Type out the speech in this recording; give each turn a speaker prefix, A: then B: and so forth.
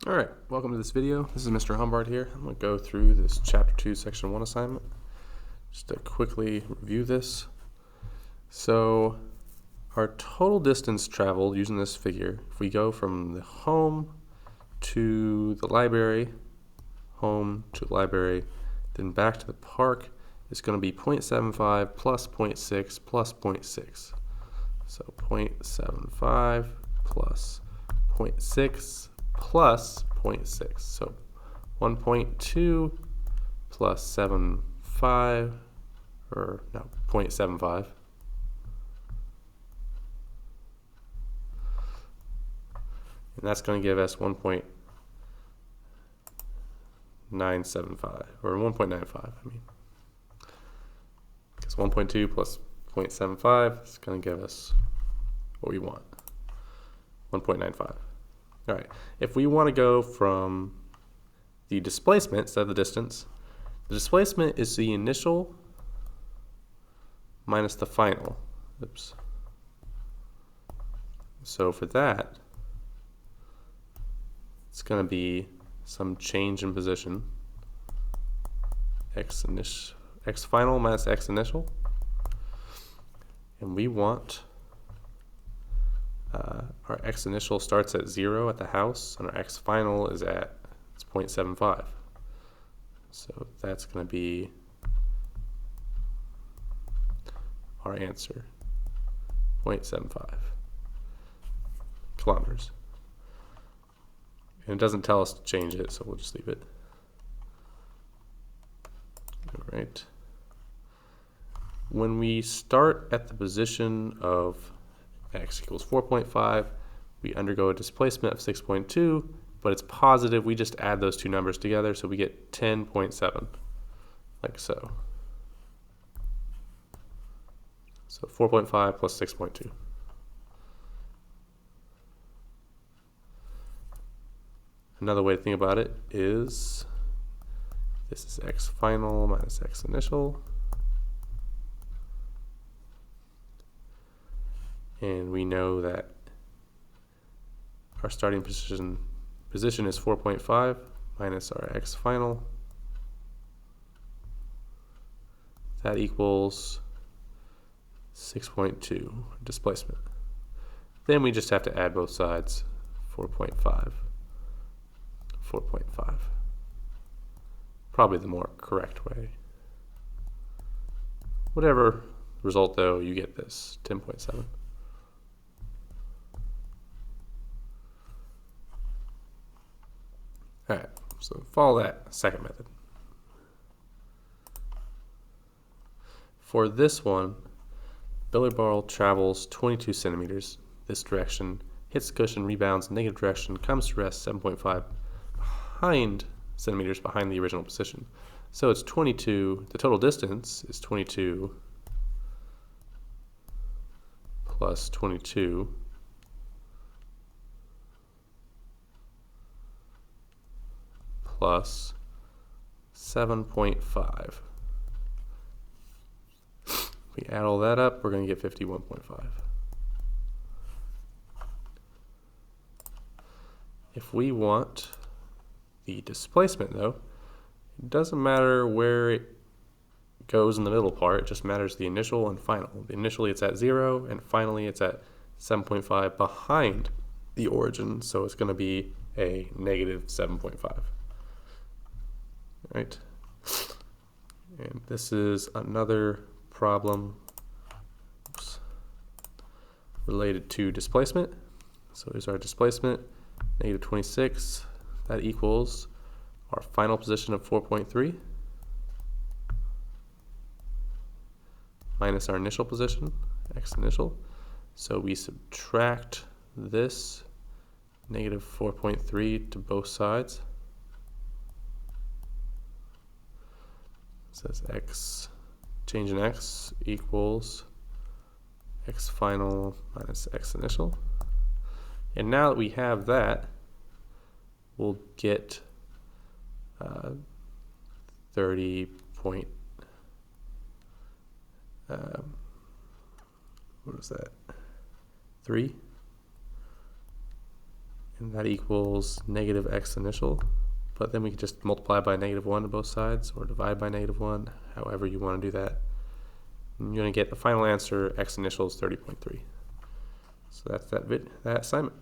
A: Alright, welcome to this video. This is Mr. Humbard here. I'm going to go through this Chapter 2, Section 1 assignment. Just to quickly review this. So, our total distance traveled using this figure, if we go from the home to the library, home to the library, then back to the park, it's going to be 0.75 plus 0.6 plus 0.6. So 0.75 plus 0.6 plus 0.6. So 1.2 plus 0.75, or no, 0.75. And that's going to give us 1.975, or 1.95, I mean. Because 1.2 plus 0.75 is going to give us what we want, 1.95. All right, if we want to go from the displacement instead of the distance, the displacement is the initial minus the final. Oops. So for that, it's going to be some change in position, x final minus x initial, and we want our x initial starts at 0 at the house, and our x final is at 0.75. So that's going to be our answer, 0.75 kilometers. And it doesn't tell us to change it, so we'll just leave it. All right. When we start at the position of x equals 4.5, we undergo a displacement of 6.2, but it's positive. We just add those two numbers together, so we get 10.7, like so. So 4.5 plus 6.2. Another way to think about it is this is x final minus x initial. And we know that our starting position is 4.5 minus our x final. That equals 6.2 displacement. Then we just have to add both sides, 4.5. Probably the more correct way. Whatever result though, you get this, 10.7. Alright, so follow that second method. For this one, billiard ball travels 22 centimeters this direction, hits the cushion, rebounds negative direction, comes to rest 7.5 centimeters behind the original position. So it's 22, the total distance is 22 plus 22 plus 7.5. If we add all that up, we're going to get 51.5. If we want the displacement though, it doesn't matter where it goes in the middle part, it just matters the initial and final. Initially it's at 0, and finally it's at 7.5 behind the origin, so it's going to be a negative 7.5. Right? And this is another problem related to displacement. So here's our displacement, negative 26. That equals our final position of 4.3 minus our initial position, x initial. So we subtract this negative 4.3 to both sides. It says x, change in x equals x final minus x initial. And now that we have that, we'll get 30 point, what is that, 3? and that equals negative x initial, but then we can just multiply by -1 on both sides or divide by -1, however you want to do that. And you're going to get the final answer, x initial is 30.3. So that's that assignment.